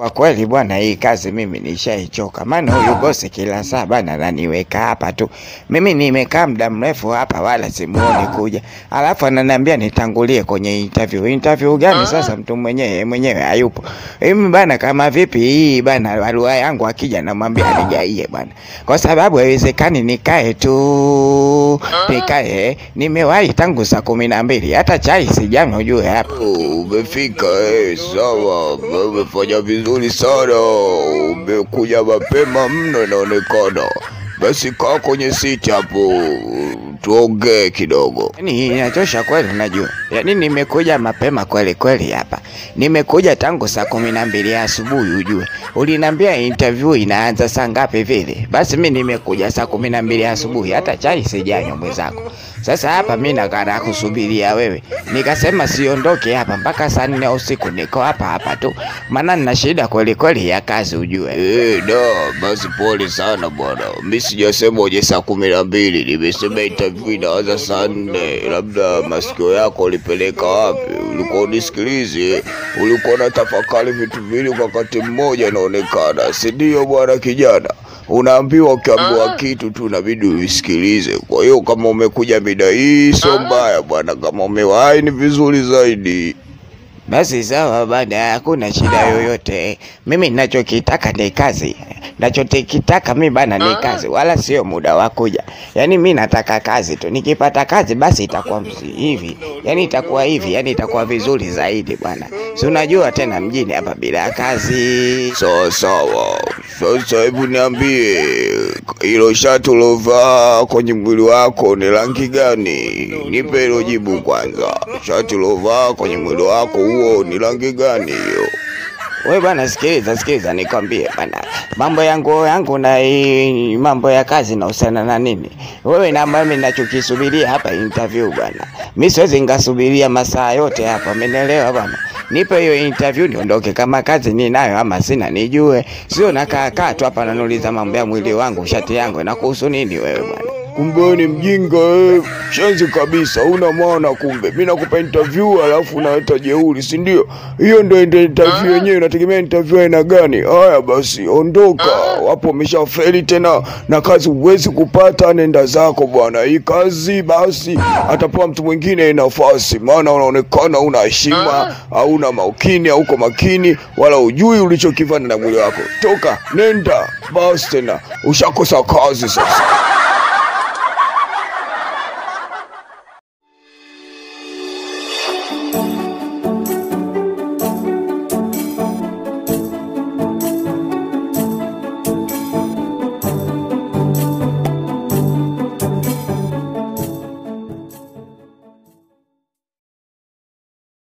Kwa kweli bwana, hii kazi mimi nishaichoka. Maana huyu bosi kila saa bana ananiweka hapa tu. Mimi nimekaa muda mrefu hapa wala simuoni kuja. Alafu ananiambia nitangulie kwenye interview. Interview gani sasa mtu mwenyewe hayupo. Mimi bana kama vipi hii bana barua yangu akija namwambia nijaie bana. Kwa sababu haiwezekani nikae tu. Nikae nimewahi tangu saa 12 hata chai sijanywa ujue hapa. Umefika sawa, umefanya vizuri sana, umekuja mapema mno inaonekana. Basi kaa kwenye siti hapo tuongee kidogo. Yaani inachosha kweli unajua. Yaani nimekuja mapema kweli hapa. Nimekuja tangu saa 12 asubuhi ujue. Uliniambia interview inaanza saa ngapi vile? Basi mimi nimekuja saa 12 asubuhi hata chai sijanywa mwenzako. Sasa hapa mimi nakaa kusubiria wewe. Nikasema siondoke hapa mpaka saa 4 usiku niko hapa tu. Maana nina shida kweli ya kazi ujue. Basi pole sana bwana. Mimi sijasema uje saa 12, nimesema interview inaanza saa 4. Labda masikio yako ulipeleka wapi? Ulikuwa unisikilize, ulikuwa unatafakari vitu vingi kwa wakati mmoja inaonekana. Si ndio bwana kijana? Unaambiwa ukiambiwa kitu tu inabidi usikilize. Kwa hiyo kama umekuja mida hii sio mbaya bwana, kama umewahi ni vizuri zaidi. Basi sawa bwana, hakuna shida yoyote. Mimi ninachokitaka ni kazi. Ninachokitaka mimi bana ni kazi, wala sio muda wa kuja. Yaani mimi nataka kazi tu. Nikipata kazi basi itakuwa hivi. Yaani itakuwa hivi, yaani itakuwa vizuri zaidi bwana. Si unajua tena mjini hapa bila kazi. Sawa. Sasa hebu niambie, hilo shati ulovaa kwenye mwili wako ni rangi gani? Nipe hilo jibu kwanza. Shati ulovaa kwenye mwili wako huo ni rangi gani hiyo? Wewe bwana sikiliza nikwambie bwana. Mambo yangu na mambo ya kazi na usana na nini? Wewe na mimi ninachokisubiria hapa interview bwana. Mimi siwezi ngasubiria masaa yote hapa, umeelewa bwana? Nipe hiyo interview niondoke, kama kazi ninayo ama sina nijue. Sio nakaa tu hapa nanuliza mambo ya mwili wangu, shati yangu na kuhusu nini wewe bwana? Kumbe ni mjinga shenzi kabisa, una maana kumbe. Mimi nakupa interview alafu unaleta jeuri, si ndio? Hiyo ndio interview yenyewe, unategemea interview aina gani? Haya basi ondoka. Wapo umeshafeli tena na kazi huwezi kupata, nenda zako bwana. Hii kazi basi atapewa mtu mwingine nafasi, maana unaonekana una heshima, hauna makini, hauko makini, wala hujui ulichokifanya na mwili wako. Toka, nenda basi tena. Ushakosa kazi sasa.